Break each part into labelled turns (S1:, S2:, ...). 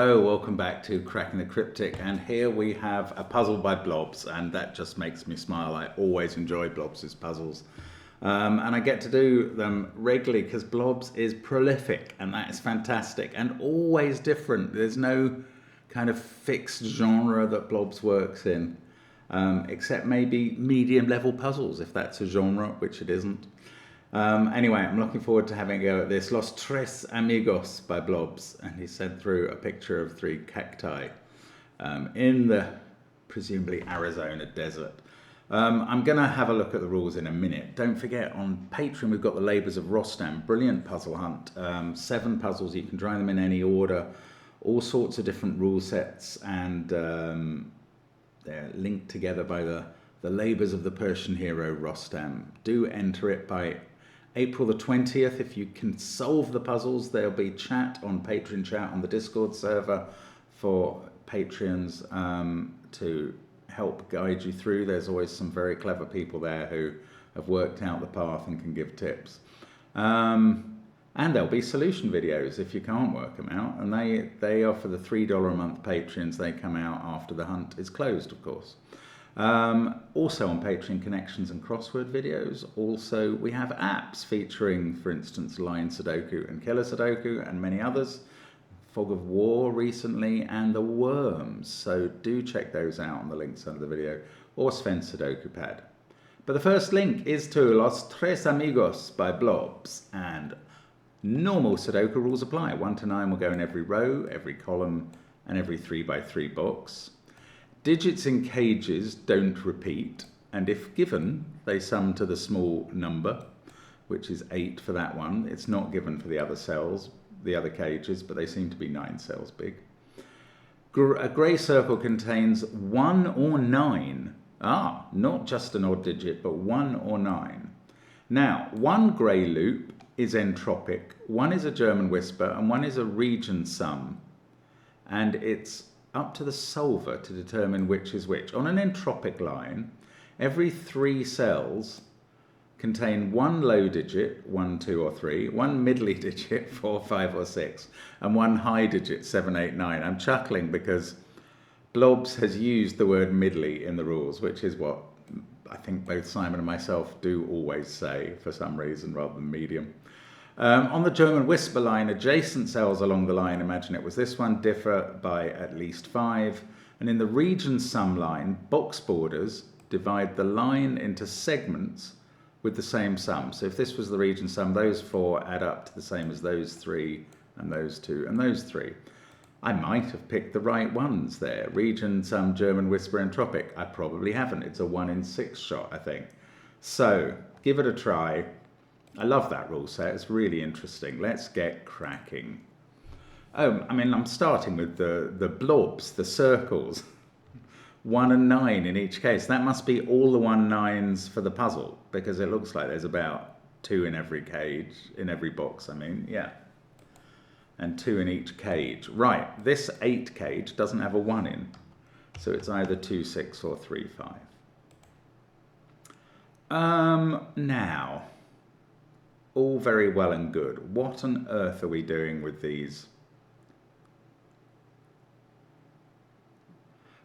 S1: Hello, welcome back to Cracking the Cryptic, and here we have a puzzle by Blobs, and that just makes me smile. I always enjoy Blobs' puzzles, and I get to do them regularly because Blobs is prolific, and that is fantastic, and always different. There's no kind of fixed genre that Blobs works in, except maybe medium level puzzles, if that's a genre, which it isn't. Anyway, I'm looking forward to having a go at this. Los Tres Amigos by Blobs, and he sent through a picture of 3 cacti in the presumably Arizona desert. I'm going to have a look at the rules in a minute. Don't forget, on Patreon we've got the Labours of Rostam, brilliant puzzle hunt, 7 puzzles, you can try them in any order, all sorts of different rule sets, and they're linked together by the Labours of the Persian hero Rostam. Do enter it by April the 20th. If you can solve the puzzles, there'll be chat on Patreon chat on the Discord server for Patreons to help guide you through. There's always some very clever people there who have worked out the path and can give tips. And there'll be solution videos if you can't work them out, and they are for the $3 a month Patreons. They come out after the hunt is closed, of course. Also on Patreon, connections and crossword videos. Also, we have apps featuring, for instance, Line Sudoku and Killer Sudoku and many others. Fog of War recently, and the Worms. So do check those out on the links under the video, or SVEN'S SUDOKU PAD. But the first link is to Los Tres Amigos by Blobs, and normal Sudoku rules apply. 1 to 9 will go in every row, every column, and every 3x3 box. Digits in cages don't repeat, and if given, they sum to the small number, which is 8 for that one. It's not given for the other cells, the other cages, but they seem to be 9 cells big. A grey circle contains 1 or 9. Not just an odd digit, but 1 or 9. Now, 1 grey loop is entropic, 1 is a German whisper, and 1 is a region sum, and it's up to the solver to determine which is which. On an entropic line, every 3 cells contain 1 low digit, 1, 2 or 3, 1 middly digit, 4, 5 or 6, and 1 high digit, 7, 8, 9. I'm chuckling because Blobs has used the word middly in the rules, which is what I think both Simon and myself do always say for some reason rather than medium. On the German whisper line, adjacent cells along the line, imagine it was this one, differ by at least 5. And in the region sum line, box borders divide the line into segments with the same sum. So if this was the region sum, those 4 add up to the same as those 3 and those 2 and those 3. I might have picked the right ones there. Region sum, German whisper, entropic. I probably haven't. It's a 1 in 6 shot, I think. So give it a try. I love that rule set, it's really interesting. Let's get cracking. I'm starting with the blobs, the circles. 1 and 9 in each case. That must be all the 1 9s for the puzzle, because it looks like there's about 2 in every cage, in every box, yeah. And 2 in each cage. Right, this 8 cage doesn't have a 1 in, so it's either 2, 6 or 3, 5. Now, all very well and good. What on earth are we doing with these?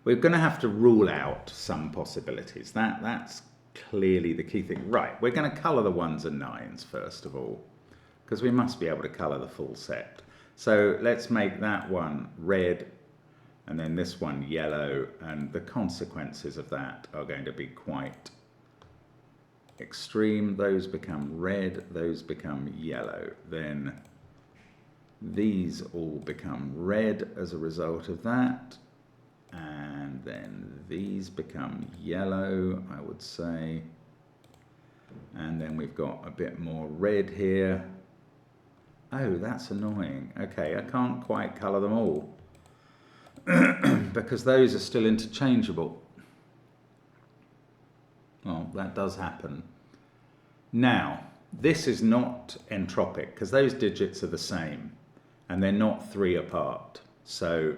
S1: We're going to have to rule out some possibilities. That's clearly the key thing. Right, we're going to colour the 1s and 9s first of all, because we must be able to colour the full set. So let's make that one red, and then this one yellow, and the consequences of that are going to be quite extreme. Those become red, those become yellow, then these all become red as a result of that, and then these become yellow, I would say, and then we've got a bit more red here. Oh, that's annoying. Okay, I can't quite colour them all because those are still interchangeable. Well, that does happen. Now, this is not entropic because those digits are the same and they're not 3 apart. So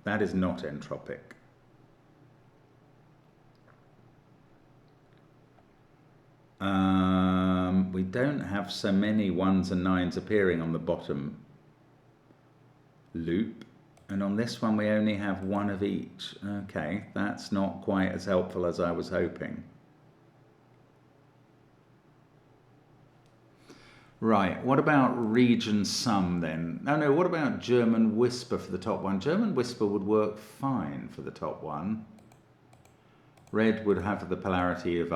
S1: that is not entropic. We don't have so many 1s and 9s appearing on the bottom loop. And on this one, we only have one of each. Okay, that's not quite as helpful as I was hoping. Right, what about region sum then? No, what about German whisper for the top one? German whisper would work fine for the top one. Red would have the polarity of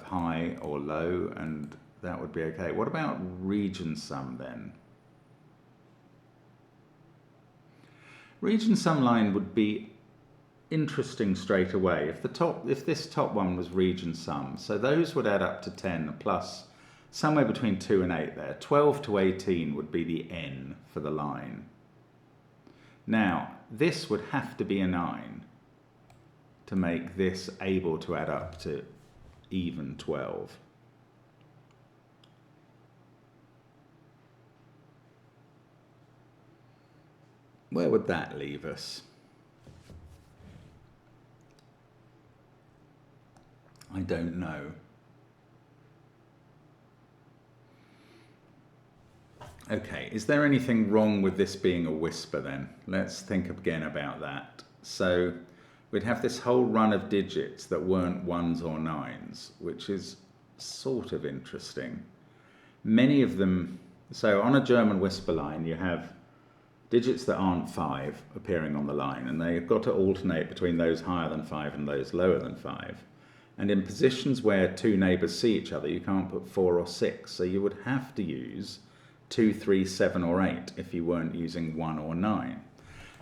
S1: high or low, and that would be okay. What about region sum then? Region sum line would be interesting straight away. If this top one was region sum, so those would add up to 10 plus somewhere between 2 and 8 there. 12 to 18 would be the N for the line. Now, this would have to be a 9 to make this able to add up to even 12. Where would that leave us? I don't know. Okay, is there anything wrong with this being a whisper then? Let's think again about that. So we'd have this whole run of digits that weren't 1s or 9s, which is sort of interesting. Many of them, so on a German whisper line, you have digits that aren't 5 appearing on the line, and they've got to alternate between those higher than 5 and those lower than 5. And in positions where two neighbours see each other, you can't put 4 or 6, so you would have to use 2, 3, 7 or 8 if you weren't using 1 or 9.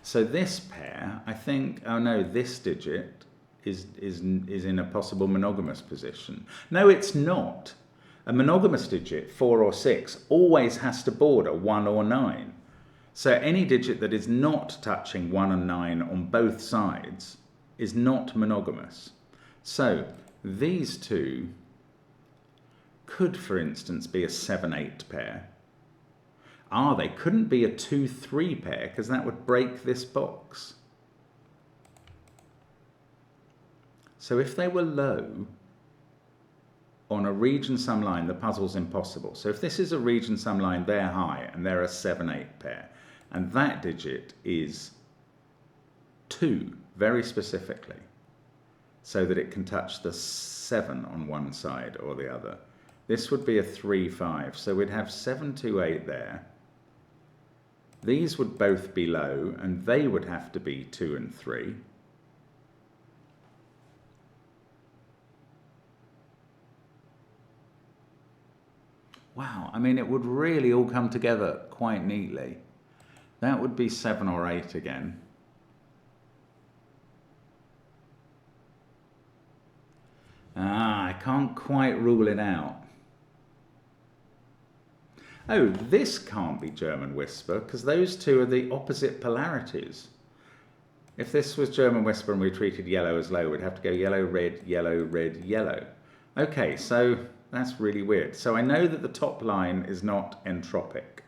S1: So this pair, I think, oh no, this digit is in a possible monogamous position. No, it's not. A monogamous digit, 4 or 6, always has to border 1 or 9. So any digit that is not touching 1 and 9 on both sides is not monogamous. So these two could, for instance, be a 7-8 pair. They couldn't be a 2-3 pair because that would break this box. So if they were low on a region sum line, the puzzle's impossible. So if this is a region sum line, they're high and they're a 7-8 pair. And that digit is 2, very specifically, so that it can touch the 7 on one side or the other. This would be a 3-5, so we'd have 7, 2, 8 there. These would both be low, and they would have to be 2 and 3. Wow, I mean, it would really all come together quite neatly. That would be 7 or 8 again. I can't quite rule it out. Oh, this can't be German whisper because those two are the opposite polarities. If this was German whisper and we treated yellow as low, we'd have to go yellow, red, yellow. Okay, so that's really weird. So I know that the top line is not entropic.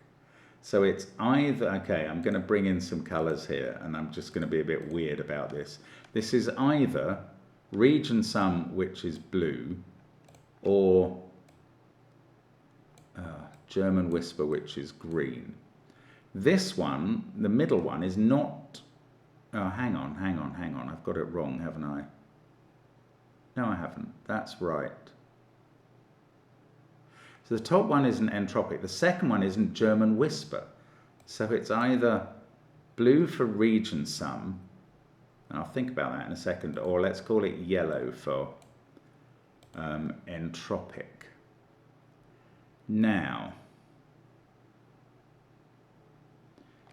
S1: So it's either, okay, I'm going to bring in some colours here and I'm just going to be a bit weird about this. This is either region sum, which is blue, or German whisper, which is green. This one, the middle one, is not, oh, hang on, I've got it wrong, haven't I? No, I haven't, that's right. So the top one isn't entropic, the second one isn't German whisper. So it's either blue for region sum, and I'll think about that in a second, or let's call it yellow for entropic. Now,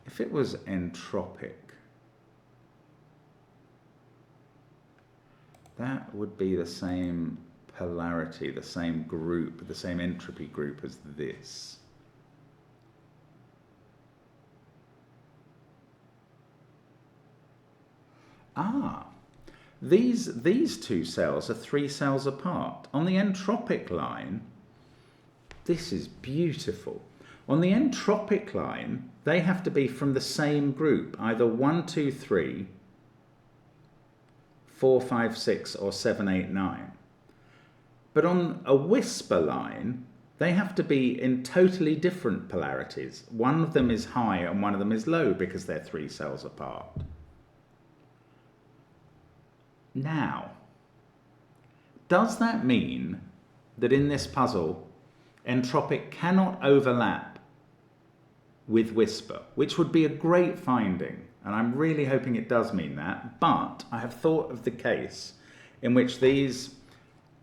S1: if it was entropic, that would be the same polarity, the same group, the same entropy group as this. These two cells are 3 cells apart. On the entropic line, this is beautiful. On the entropic line, they have to be from the same group, either 1, 2, 3, 4, 5, 6, or 7, 8, 9. But on a whisper line, they have to be in totally different polarities. One of them is high and one of them is low because they're 3 cells apart. Now, does that mean that in this puzzle, Entropic cannot overlap with Whisper, which would be a great finding, and I'm really hoping it does mean that, but I have thought of the case in which these,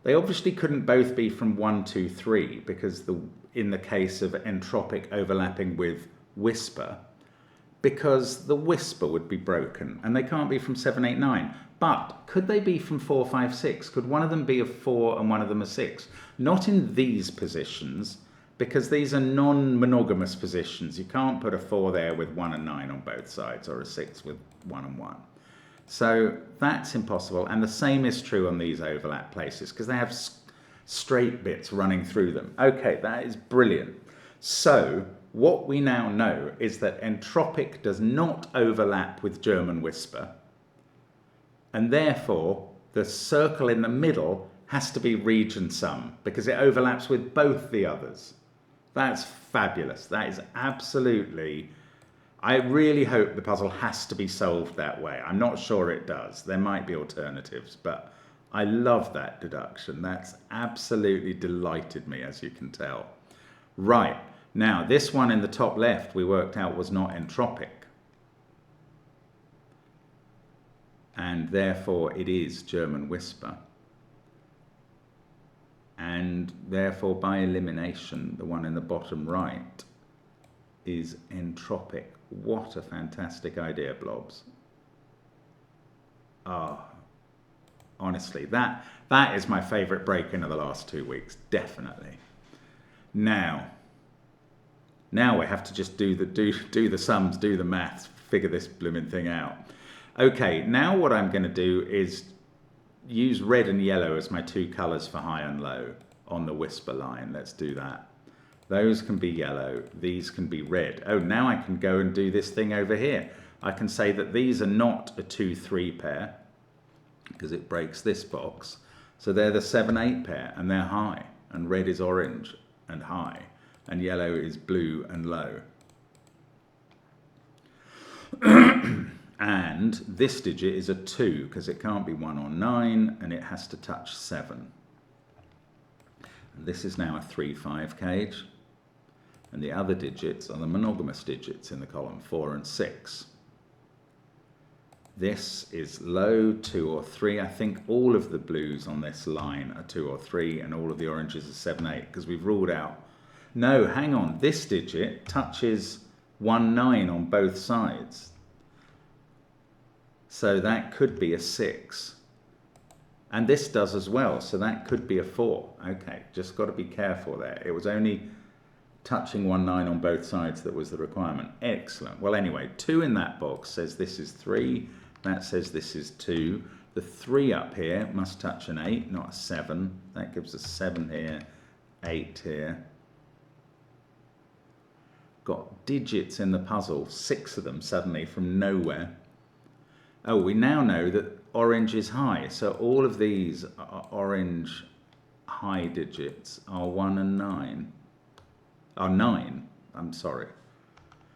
S1: they obviously couldn't both be from 1, 2, 3, because in the case of Entropic overlapping with Whisper, because the Whisper would be broken, and they can't be from 7, 8, 9. But could they be from 4, 5, 6? Could one of them be a 4 and one of them a 6? Not in these positions, because these are non-monogamous positions. You can't put a 4 there with 1 and 9 on both sides, or a 6 with 1 and 1. So that's impossible. And the same is true on these overlap places, because they have straight bits running through them. Okay, that is brilliant. So what we now know is that Entropic does not overlap with German Whisper, and therefore the circle in the middle has to be region sum because it overlaps with both the others. That's fabulous. That is absolutely, I really hope the puzzle has to be solved that way. I'm not sure it does. There might be alternatives, but I love that deduction. That's absolutely delighted me, as you can tell. Right, now this one in the top left we worked out was not Entropic. And therefore it is German Whisper. And therefore by elimination, the one in the bottom right is Entropic. What a fantastic idea, Blobs. Oh, honestly, that is my favourite break-in of the last 2 weeks, definitely. Now we have to just do the sums, do the maths, figure this blooming thing out. Okay, now what I'm going to do is use red and yellow as my 2 colours for high and low on the Whisper line. Let's do that. Those can be yellow, these can be red. Oh, now I can go and do this thing over here. I can say that these are not a 2-3 pair because it breaks this box. So they're the 7-8 pair and they're high, and red is orange and high, and yellow is blue and low. And this digit is a 2 because it can't be 1 or 9 and it has to touch 7. And this is now a 3-5 cage, and the other digits are the monogamous digits in the column 4 and 6. This is low, 2 or 3. I think all of the blues on this line are 2 or 3 and all of the oranges are 7, 8 because we've ruled out. No, hang on, this digit touches 1, 9 on both sides. So that could be a 6. And this does as well, so that could be a 4. Okay, just got to be careful there. It was only touching 1, 9 on both sides that was the requirement. Excellent. Well, anyway, 2 in that box says this is 3. That says this is 2. The 3 up here must touch an 8, not a 7. That gives us 7 here, 8 here. Got digits in the puzzle, 6 of them suddenly from nowhere. Oh, we now know that orange is high, so all of these orange high digits are 1 and 9. Are 9, I'm sorry.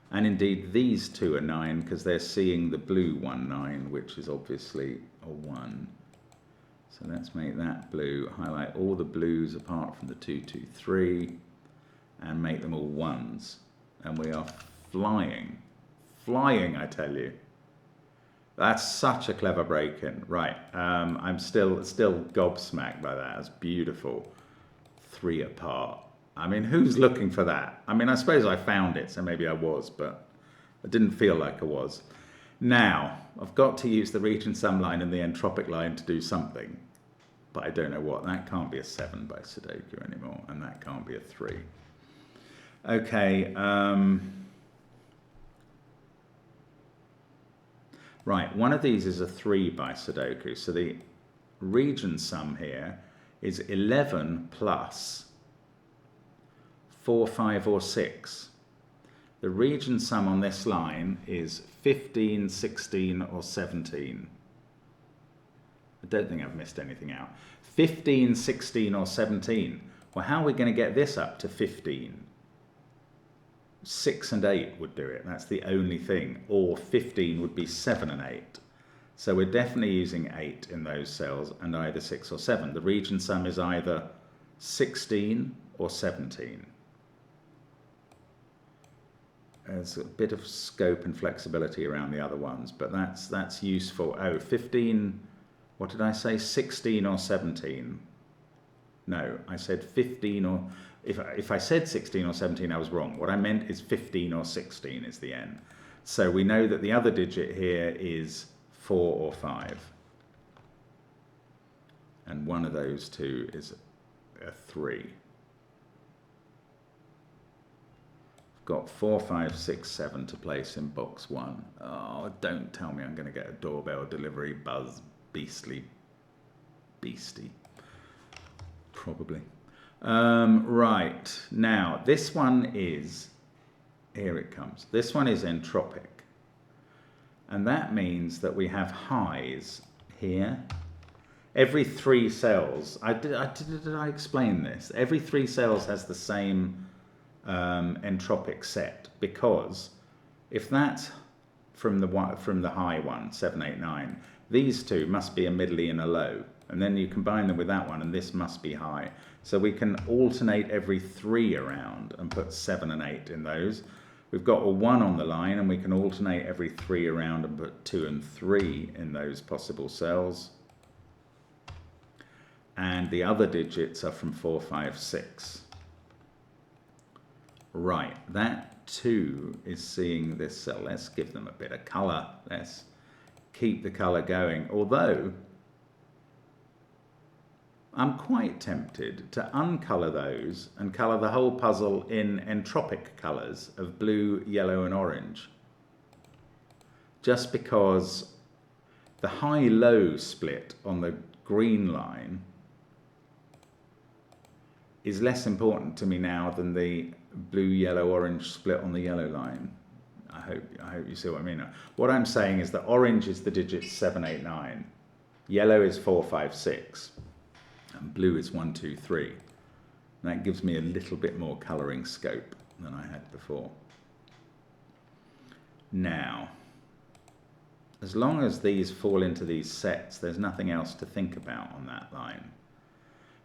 S1: And indeed these 2 are 9 because they're seeing the blue 1, 9, which is obviously a 1. So let's make that blue, highlight all the blues apart from the 2, 2, 3, and make them all 1s. And we are flying. Flying, I tell you. That's such a clever break-in. Right, I'm still gobsmacked by that. It's beautiful. 3 apart. I mean, who's looking for that? I mean, I suppose I found it, so maybe I was, but I didn't feel like I was. Now, I've got to use the region sum line and the Entropic line to do something, but I don't know what. That can't be a 7 by Sudoku anymore, and that can't be a 3. Okay, right, one of these is a 3 by Sudoku, so the region sum here is 11 plus 4, 5 or 6. The region sum on this line is 15, 16 or 17. I don't think I've missed anything out. 15, 16 or 17. Well, how are we going to get this up to 15? 6 and 8 would do it. That's the only thing. Or 15 would be 7 and 8. So we're definitely using 8 in those cells and either 6 or 7. The region sum is either 16 or 17. There's a bit of scope and flexibility around the other ones, but that's useful. Oh, 15, what did I say? 16 or 17? No, I said 15 or... If I said 16 or 17, I was wrong. What I meant is 15 or 16 is the n. So we know that the other digit here is 4 or 5. And one of those two is a 3. Got 4, 5, 6, 7 to place in box 1. Oh, don't tell me I'm going to get a doorbell delivery buzz. Beastly. Beastie. Probably. Right. Now, this one is... Here it comes. This one is entropic. And that means that we have highs here. Every 3 cells... Did I explain this? Every 3 cells has the same... entropic set, because if that's from the high one, 7, 8, 9, these two must be a middly and a low, and then you combine them with that one and this must be high. So we can alternate every 3 around and put 7 and 8 in those. We've got a 1 on the line and we can alternate every 3 around and put 2 and 3 in those possible cells. And the other digits are from 4, 5, 6. Right, that 2 is seeing this cell. Let's give them a bit of colour. Let's keep the colour going. Although, I'm quite tempted to uncolour those and colour the whole puzzle in entropic colours of blue, yellow and orange. Just because the high-low split on the green line is less important to me now than the blue, yellow, orange split on the yellow line. I hope you see what I mean. What I'm saying is that orange is the digits 7, 8, 9. Yellow is 4, 5, 6. And blue is 1, 2, 3. That gives me a little bit more colouring scope than I had before. Now, as long as these fall into these sets, there's nothing else to think about on that line.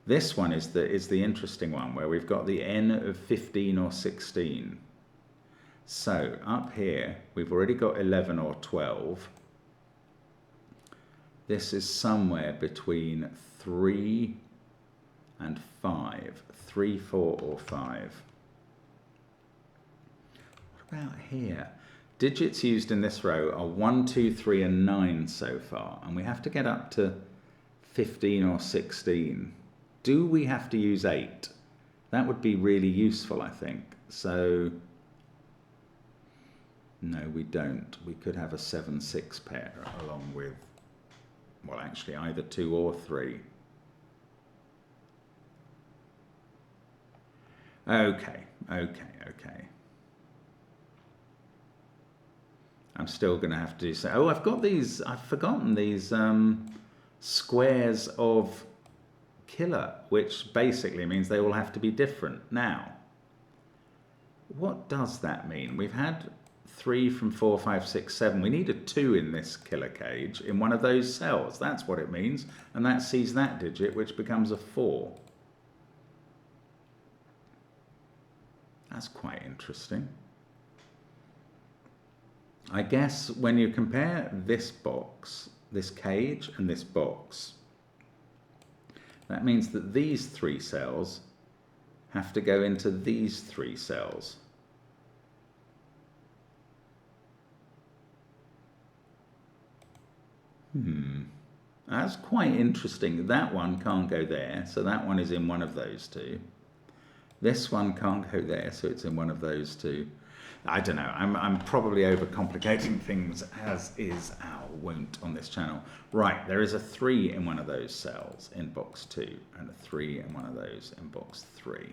S1: This one is the interesting one, where we've got the n of 15 or 16. So up here, we've already got 11 or 12. This is somewhere between 3 and 5. 3, 4 or 5. What about here? Digits used in this row are 1, 2, 3 and 9 so far. And we have to get up to 15 or 16. Do we have to use 8? That would be really useful, I think. So, no, we don't. We could have a 7, 6 pair along with, well, actually either 2 or 3. Okay. I'm still going to have to do so. Oh, I've forgotten these squares of killer, which basically means they all have to be different. Now, what does that mean? We've had 3 from 4, 5, 6, 7. We need a 2 in this killer cage in one of those cells. That's what it means. And that sees that digit, which becomes a 4. That's quite interesting. I guess when you compare this box, this cage, and this box, that means that these 3 cells have to go into these 3 cells. That's quite interesting. That one can't go there, so that one is in one of those 2. This one can't go there, so it's in one of those 2. I don't know. I'm probably overcomplicating things, as is our wont on this channel. Right, there is a 3 in one of those cells in box 2, and a 3 in one of those in box 3.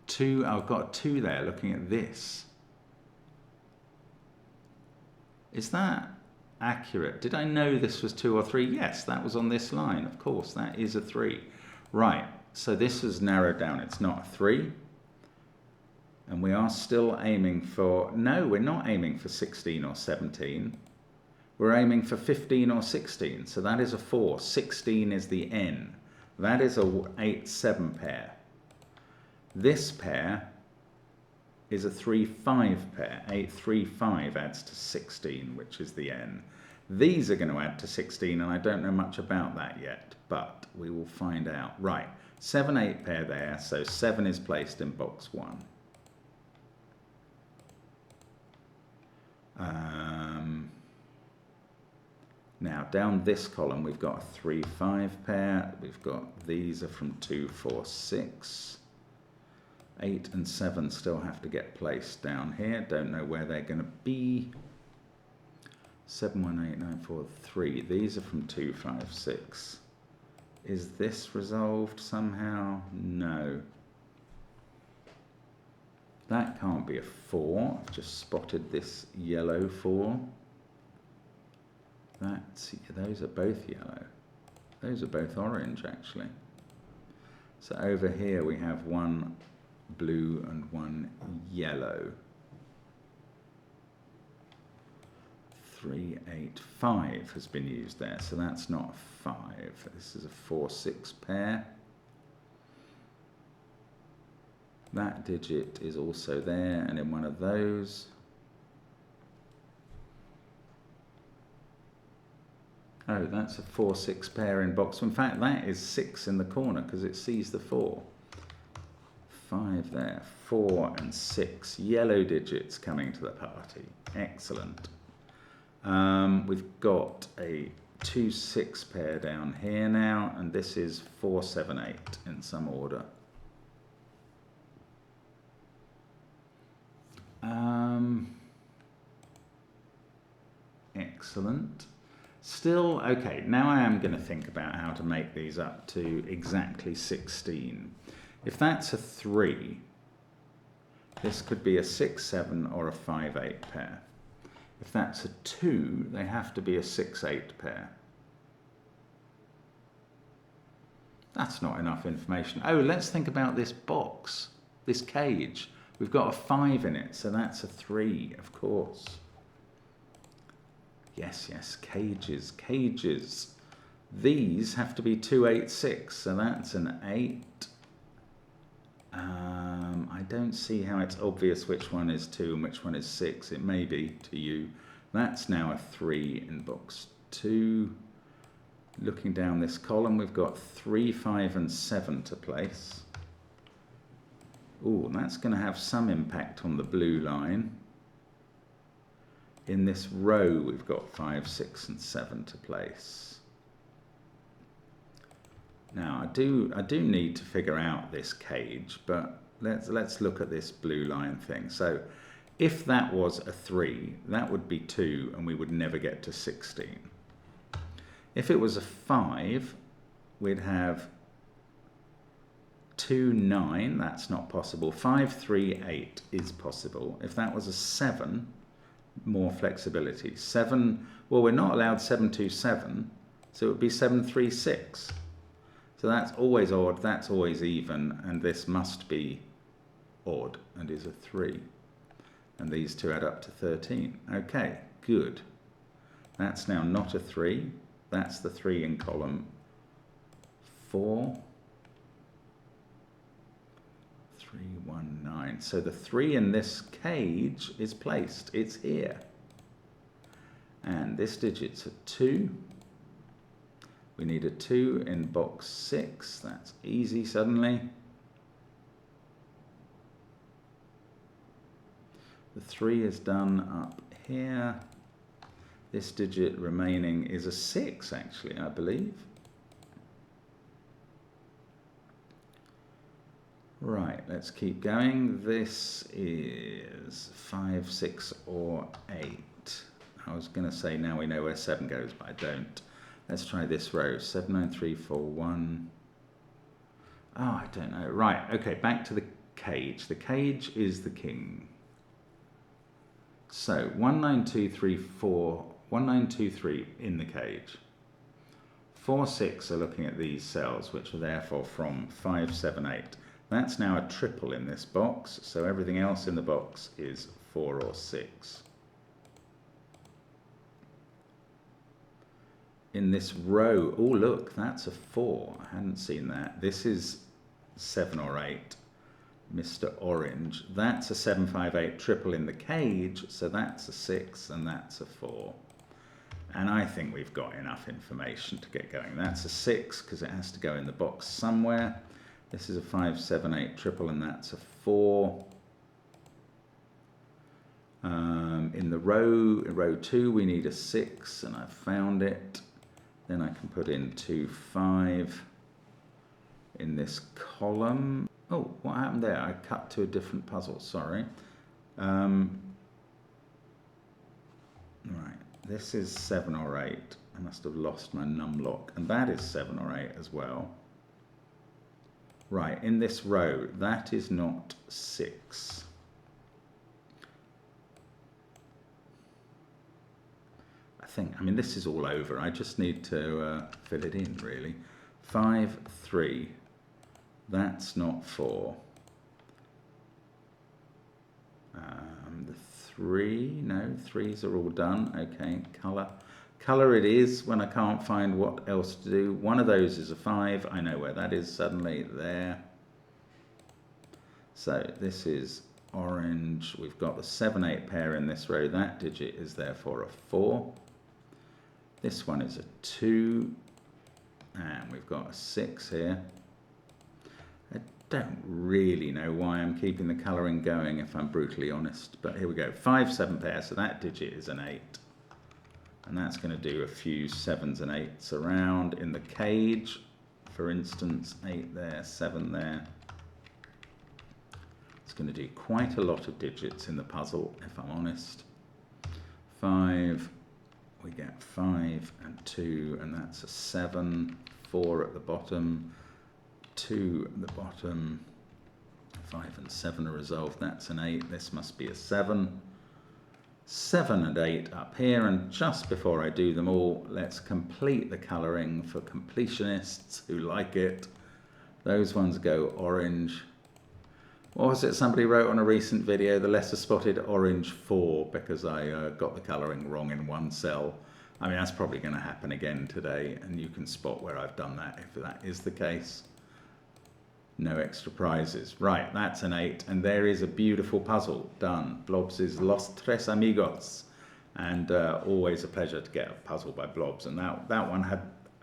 S1: 2, I've got a 2 there looking at this. Is that accurate? Did I know this was 2 or 3? Yes, that was on this line. Of course, that is a 3. Right, so this is narrowed down. It's not a 3. And we are still aiming for, no, we're not aiming for 16 or 17. We're aiming for 15 or 16. So that is a 4. 16 is the N. That is a 8-7 pair. This pair is a 3-5 pair. 8-3-5 adds to 16, which is the N. These are going to add to 16, and I don't know much about that yet, but we will find out. Right, 7-8 pair there, so 7 is placed in box 1. Now down this column we've got a 3-5 pair. We've got, these are from 2, 4, 6. 8 and 7 still have to get placed down here. Don't know where they're going to be. 7, 1, 8, 9, 4, 3. These are from 2, 5, 6. Is this resolved somehow? No. That can't be a 4. I've just spotted this yellow 4. Those are both yellow. Those are both orange, actually. So over here we have one blue and one yellow. 3, 8, 5 has been used there, so that's not a 5. This is a 4-6 pair. That digit is also there, and in one of those. Oh, that's a 4-6 pair in box. In fact, that is 6 in the corner because it sees the 4. 5 there, 4 and 6. Yellow digits coming to the party. Excellent. We've got a 2-6 pair down here now, and this is 4, 7, 8 in some order. Excellent. Still, okay, now I am going to think about how to make these up to exactly 16. If that's a 3, this could be a 6, 7 or a 5, 8 pair. If that's a 2, they have to be a 6, 8 pair. That's not enough information. Oh, let's think about this box, this cage. We've got a 5 in it, so that's a 3, of course. Yes, yes, cages, cages. These have to be 2, 8, 6, so that's an 8. I don't see how it's obvious which one is 2 and which one is 6. It may be to you. That's now a 3 in box 2. Looking down this column, we've got 3, 5 and 7 to place. Oh, that's going to have some impact on the blue line. In this row, we've got 5, 6 and 7 to place. Now, I do need to figure out this cage, but let's look at this blue line thing. So, if that was a 3, that would be 2, and we would never get to 16. If it was a 5, we'd have 2, 9, that's not possible. 5, 3, 8 is possible. If that was a 7, more flexibility. 7, well, we're not allowed 7, 2, 7, so it would be 7, 3, 6. So that's always odd, that's always even, and this must be odd and is a 3. And these two add up to 13. Okay, good. That's now not a 3. That's the 3 in column 4. 3, 1, 9. So the 3 in this cage is placed. It's here. And this digit's a 2. We need a 2 in box 6. That's easy suddenly. The 3 is done up here. This digit remaining is a 6, actually, I believe. Right, let's keep going. This is 5, 6, or 8. I was going to say now we know where 7 goes, but I don't. Let's try this row. 7, 9, 3, 4, 1. Oh, I don't know. Right, okay, back to the cage. The cage is the king. So, 1, 9, 2, 3, 4. 1, 9, 2, 3 in the cage. 4, 6 are looking at these cells, which are therefore from 5, 7, 8. That's now a triple in this box, so everything else in the box is 4 or 6. In this row, oh look, that's a 4. I hadn't seen that. This is 7 or 8. Mr. Orange. That's a 7, 5, 8 triple in the cage, so that's a 6 and that's a 4. And I think we've got enough information to get going. That's a 6 because it has to go in the box somewhere. This is a 5, 7, 8 triple and that's a 4. In the row 2 we need a 6 and I've found it. Then I can put in 2, 5 in this column. Oh, what happened there? I cut to a different puzzle, sorry. Right, this is 7 or 8. I must have lost my numlock. And that is 7 or 8 as well. Right, in this row, that is not 6. I mean, this is all over. I just need to fill it in, really. 5, 3. That's not 4. The 3, no, 3s are all done. Okay, colour. Colour it is when I can't find what else to do. One of those is a 5. I know where that is suddenly, there. So this is orange. We've got the 7, 8 pair in this row. That digit is therefore a 4. This one is a 2. And we've got a 6 here. I don't really know why I'm keeping the colouring going, if I'm brutally honest, but here we go. 5, 7 pair, so that digit is an 8. And that's going to do a few 7s and 8s around in the cage. For instance, 8 there, 7 there. It's going to do quite a lot of digits in the puzzle, if I'm honest. 5, we get 5 and 2, and that's a 7. 4 at the bottom. 2 at the bottom, 5 and 7 are resolved, that's an 8, this must be a 7. 7 and 8 up here, and just before I do them all, let's complete the colouring for completionists who like it. Those ones go orange. What was it somebody wrote on a recent video? The lesser spotted orange 4, because I got the colouring wrong in one cell. I mean, that's probably going to happen again today, and you can spot where I've done that if that is the case. No extra prizes. Right, that's an 8, and there is a beautiful puzzle done. Blobs' Los Tres Amigos, and always a pleasure to get a puzzle by Blobs, and that one had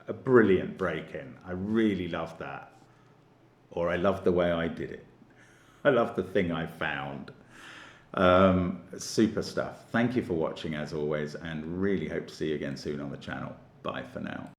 S1: a brilliant break-in. I really loved that, or I loved the way I did it. I loved the thing I found. Super stuff. Thank you for watching as always, and really hope to see you again soon on the channel. Bye for now.